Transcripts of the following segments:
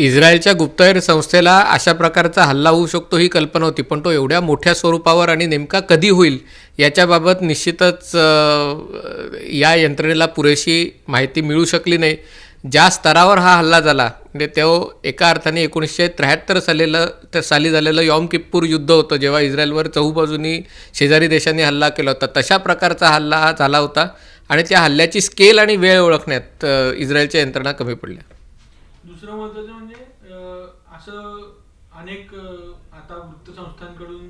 इस्रायलच्या गुप्तहेर संस्थेला अशा प्रकारचा हल्ला होऊ शकतो ही कल्पना होती, पण तो एवढ्या मोठ्या स्वरूपावर आणि नेमका कधी होईल याच्याबाबत निश्चितच या यंत्रणेला पुरेशी माहिती मिळू शकली नाही. ज्या स्तरावर हा हल्ला झाला म्हणजे तो एका अर्थाने 1973 साली झालेलं यॉम किप्पूर युद्ध होतं, जेव्हा इस्रायलवर चहूबाजूनी शेजारी देशांनी हल्ला केला होता. तशा प्रकारचा हल्ला हा झाला होता आणि त्या हल्ल्याची स्केल आणि वेळ ओळखण्यात इस्रायलच्या यंत्रणा कमी पडल्या. दुसरं महत्त्वाचं म्हणजे असं अनेक आता वृत्तसंस्थांकडून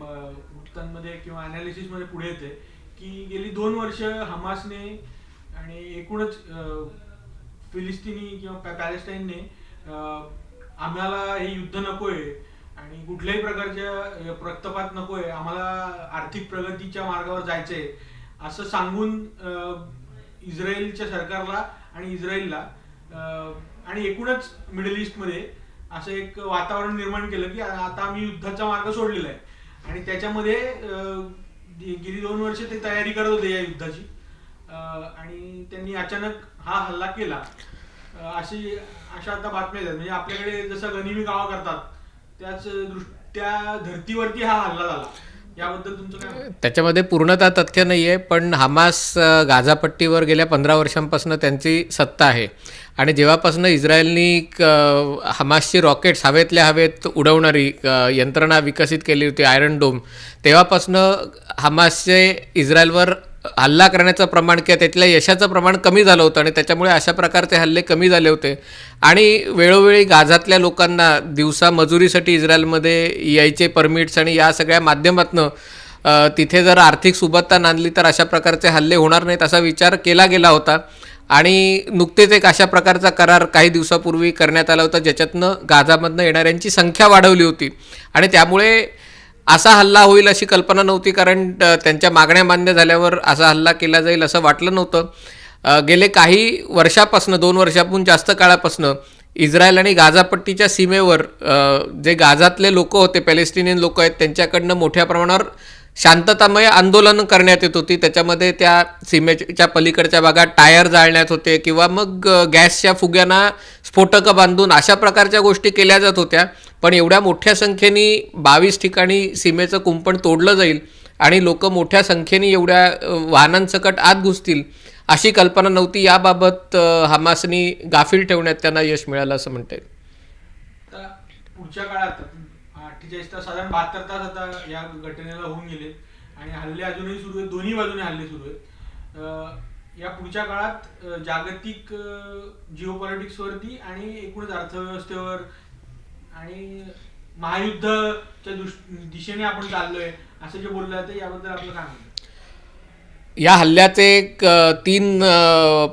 वृत्तांमध्ये किंवा ॲनालिसिसमध्ये पुढे येते की गेली 2 वर्ष हमासने आणि एकूणच फिलिस्तिनी किंवा पॅलेस्टाईनने आम्हाला हे युद्ध नको आहे आणि कुठल्याही प्रकारच्या रक्तपात नको आहे, आम्हाला आर्थिक प्रगतीच्या मार्गावर जायचं आहे असं सांगून इस्रायलच्या सरकारला आणि इस्रायलला आणि एकूणच मिडल ईस्टमध्ये असं एक वातावरण निर्माण केलं की आता आम्ही युद्धाचा मार्ग सोडलेला आहे आणि त्याच्यामध्ये गेली 2 वर्ष ते तयारी करत होते या युद्धाची आणि त्यांनी अचानक हा हल्ला केला. अशा आता बातम्या आहेत. म्हणजे आपल्याकडे जसं गनिमी कावा करतात त्या धर्तीवरती हा हल्ला झाला. याबद्दल तुमचं काय? त्याच्यामध्ये पूर्णतः तथ्य नाही आहे, पण हमास गाझापट्टीवर गेल्या 15 वर्षांपासून त्यांची सत्ता आहे आणि जेव्हापासून इस्रायलनी हमासची रॉकेट्स हवेतल्या हवेत उडवणारी यंत्रणा विकसित केली होती आयरन डोम, तेव्हापासून हमासचे इस्रायलवर हल्ला करण्याचं प्रमाण किंवा त्यातल्या यशाचं प्रमाण कमी झालं होतं आणि त्याच्यामुळे अशा प्रकारचे हल्ले कमी झाले होते. आणि वेळोवेळी गाझातल्या लोकांना दिवसा मजुरीसाठी इस्रायलमध्ये यायचे परमिट्स आणि या सगळ्या माध्यमातून तिथे जर आर्थिक सुबत्ता नांदली तर अशा प्रकारचे हल्ले होणार नाहीत असा विचार केला गेला होता. आणि नुकतेच एक अशा प्रकारचा करार काही दिवसापूर्वी करण्यात आला होता ज्याच्यातनं गाझामधनं येणाऱ्यांची संख्या वाढवली होती आणि त्यामुळे असा हल्ला होईल अशी कल्पना नव्हती, कारण त्यांच्या मागण्या मान्य झाल्यावर असा हल्ला केला जाईल असं वाटलं नव्हतं. गेले काही वर्षापासून 2 वर्षापासून जास्त काळापासून इस्रायल आणि गाझापट्टीच्या सीमेवर जे गाझातले लोक होते, पॅलेस्टिनियन लोक आहेत, त्यांच्याकडनं मोठ्या प्रमाणावर शांततामय आंदोलन करण्यात येत होती. त्याच्यामध्ये त्या सीमेच्या पलीकडच्या भागात टायर जाळण्यात होते किंवा मग गॅसच्या फुग्यांना स्फोटकं बांधून अशा प्रकारच्या गोष्टी केल्या जात होत्या. पण एवढ्या मोठ्या संख्येने 22 ठिकाणी सीमेचं कुंपण तोडलं जाईल आणि लोक मोठ्या संख्येने एवढ्या वाहनांसकट आत घुसतील अशी कल्पना नव्हती. याबाबत हमासनी गाफील ठेवण्यात त्यांना यश मिळालं असं म्हणता येईल. पुढच्या काळात 48 तास साधारण 72 तास आता या घटनेला होऊन गेले आणि हल्ले अजूनही सुरू आहेत, दोन्ही बाजूने हल्ले सुरू आहेत. या पुढच्या काळात जागतिक जिओपॉलिटिक्सवरती आणि एकूणच अर्थव्यवस्थेवर आणि महायुद्धाच्या दिशेने आपण चाललोय असं जे बोललं जातं याबद्दल आपलं काय म्हणणं? या हल्ल्याचे एक 3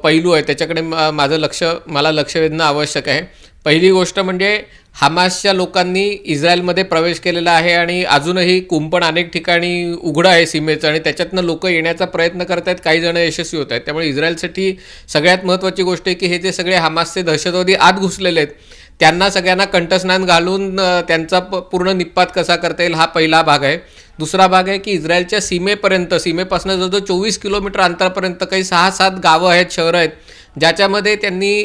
पैलू आहेत, त्याच्याकडे मला लक्ष वेधणं आवश्यक आहे. पहिली गोष्ट म्हणजे हमासच्या लोकांनी इस्रायलमध्ये प्रवेश केलेला आहे आणि अजूनही कुंपण अनेक ठिकाणी उघडं आहे सीमेचं आणि त्याच्यातनं लोक येण्याचा प्रयत्न करत आहेत, काही जण यशस्वी होत आहेत. त्यामुळे इस्रायलसाठी सगळ्यात महत्त्वाची गोष्ट आहे की हे जे सगळे हमासचे दहशतवादी आत घुसलेले आहेत त्यांना सगळ्यांना कंठस्नान घालून त्यांचा पूर्ण निपात कसा करता येईल हा पहिला भाग आहे. दुसरा भाग आहे की इस्रायलच्या सीमेपासून जवळजवळ 24 किलोमीटर अंतरापर्यंत काही 6-7 गावं आहेत, शहरं आहेत, ज्याच्यामध्ये त्यांनी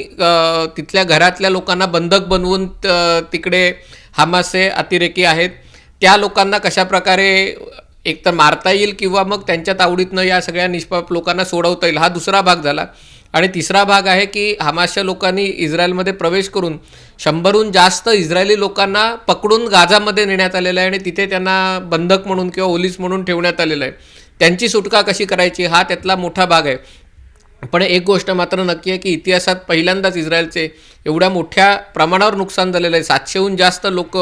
तिथल्या घरातल्या लोकांना बंधक बनवून तिकडे हमासचे अतिरेकी आहेत त्या लोकांना कशाप्रकारे एकतर मारता येईल किंवा मग त्यांच्या तावडीतनं या सगळ्या निष्पाप लोकांना सोडवता येईल हा दुसरा भाग झाला. आणि तिसरा भाग आहे की हमासच्या लोकांनी इस्रायलमध्ये प्रवेश करून 100हून जास्त इस्रायली लोकांना पकडून गाझामध्ये नेण्यात आलेलं आहे आणि तिथे त्यांना बंधक म्हणून किंवा ओलीस म्हणून ठेवण्यात आलेलं आहे. त्यांची सुटका कशी करायची हा त्यातला मोठा भाग आहे. पण एक गोष्ट मात्र नक्की आहे की इतिहासात पहिल्यांदाच इस्रायलचे एवढ्या मोठ्या प्रमाणावर नुकसान झालेलं आहे. 700हून जास्त लोक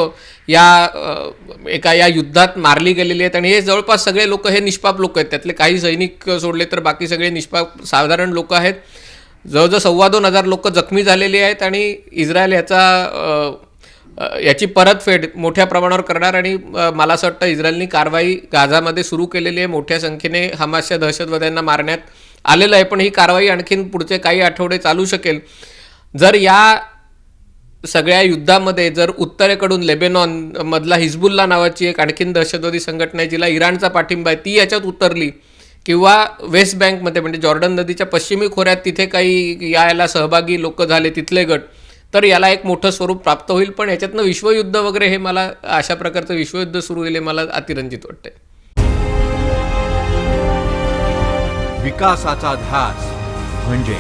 या युद्धात मारली गेलेली आहेत आणि हे जवळपास सगळे लोक हे निष्पाप लोक आहेत. त्यातले काही सैनिक सोडले तर बाकी सगळे निष्पाप साधारण लोक आहेत. जवळजवळ 2,500 लोक जखमी झालेली आहेत आणि इस्रायल याची परतफेड मोठ्या प्रमाणावर करणार आणि मला असं वाटतं इस्रायलनी कारवाई गाझामध्ये सुरू केलेली आहे. मोठ्या संख्येने हमासच्या दहशतवाद्यांना मारण्यात आलेलं आहे, पण ही कारवाई आणखीन पुढचे काही आठवडे चालू शकेल. जर या सगळ्या युद्धामध्ये जर उत्तरेकडून लेबेनॉन मधला हिजबुल्ला नावाची एक आणखीन दहशतवादी संघटना आहे जिला इराणचा पाठिंबा आहे ती याच्यात उतरली किंवा वेस्ट बँकमध्ये म्हणजे जॉर्डन नदीच्या पश्चिमी खोऱ्यात तिथे काही यायला सहभागी लोक झाले तिथले गट, तर याला एक मोठं स्वरूप प्राप्त होईल. पण याच्यातनं विश्वयुद्ध वगैरे हे मला अशा प्रकारचं विश्वयुद्ध सुरू होईल हे मला अतिरंजित वाटतंय. विकासाचा ध्यास म्हणजे